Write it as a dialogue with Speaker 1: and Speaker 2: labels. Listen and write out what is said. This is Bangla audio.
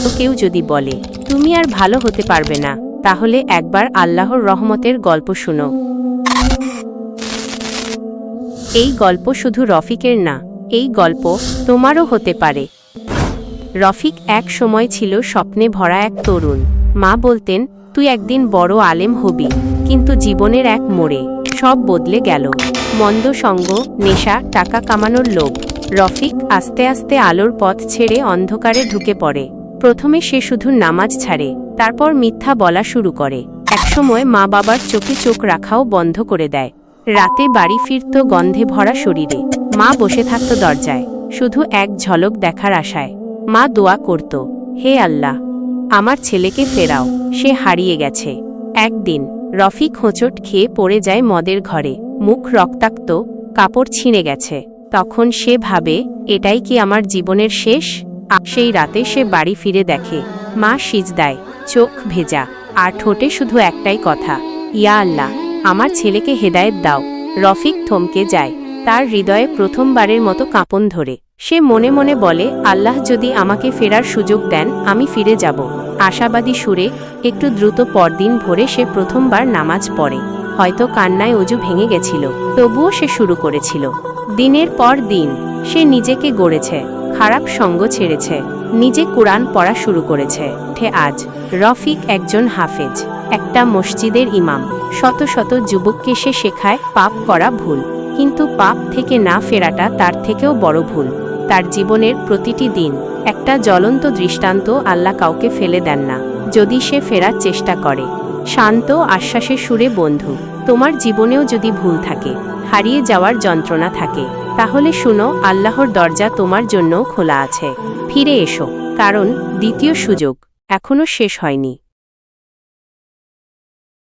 Speaker 1: তো কেউ যদি বলে তুমি আর ভালো হতে পারবে না, তাহলে একবার আল্লাহর রহমতের গল্প শুনো। এই গল্প শুধু রফিকের না, এই গল্প তোমারও হতে পারে। রফিক এক সময় ছিল স্বপ্নে ভরা এক তরুণ। মা বলতেন তুই একদিন বড় আলেম হবি, কিন্তু জীবনের এক মোড়ে সব বদলে গেল। মন্দ সঙ্গ, নেশা, টাকা কামানোর লোভ। রফিক আস্তে আস্তে আলোর পথ ছেড়ে অন্ধকারে ঢুকে পড়ে। প্রথমে সে শুধু নামাজ ছাড়ে, তারপর মিথ্যা বলা শুরু করে। একসময় মা বাবার চোখে চোখ রাখাও বন্ধ করে দেয়। রাতে বাড়ি ফিরত গন্ধে ভরা শরীরে। মা বসে থাকত দরজায়, শুধু এক ঝলক দেখার আশায়। মা দোয়া করত, হে আল্লাহ, আমার ছেলেকে ফেরাও, সে হারিয়ে গেছে। একদিন রফিক হোঁচট খেয়ে পড়ে যায় মদের ঘরে। মুখ রক্তাক্ত, কাপড় ছিঁড়ে গেছে। তখন সে ভাবে, এটাই কি আমার জীবনের শেষ? সেই রাতে সে বাড়ি ফিরে দেখে মা সিজদায়, চোখ ভেজা, আর ঠোঁটে শুধু একটাই কথা, ইয়া আল্লাহ, আমার ছেলেকে হেদায়েত দাও। রফিক থমকে যায়, তার হৃদয়ে প্রথমবারের মতো কাঁপন ধরে। সে মনে মনে বলে, আল্লাহ যদি আমাকে ফেরার সুযোগ দেন, আমি ফিরে যাব। আশাবাদী সুরে একটু দ্রুত পরদিন ভোরে সে প্রথমবার নামাজ পড়ে। হয়তো কান্নায় অজু ভেঙে গেছিল, তবুও সে শুরু করেছিল। দিনের পর দিন সে নিজেকে গড়েছে, খারাপ সঙ্গ ছেড়েছে, নিজে কোরআন পড়া শুরু করেছে। আজ রফিক একজন হাফেজ, একটা মসজিদের ইমাম। শত শত যুবককে সে শেখায় পাপ করা ভুল, কিন্তু পাপ থেকে না ফেরাটা তার থেকেও বড় ভুল। তার জীবনের প্রতিটি দিন একটা জ্বলন্ত দৃষ্টান্ত, আল্লাহ কাউকে ফেলে দেন না যদি সে ফেরার চেষ্টা করে। শান্ত আশ্বাসের সুরে, বন্ধু, তোমার জীবনেও যদি ভুল থাকে, হারিয়ে যাওয়ার যন্ত্রণা থাকে, তাহলে শুনো, আল্লাহর দরজা তোমার জন্যও খোলা আছে। ফিরে এসো, কারণ দ্বিতীয় সুযোগ এখনো শেষ হয়নি।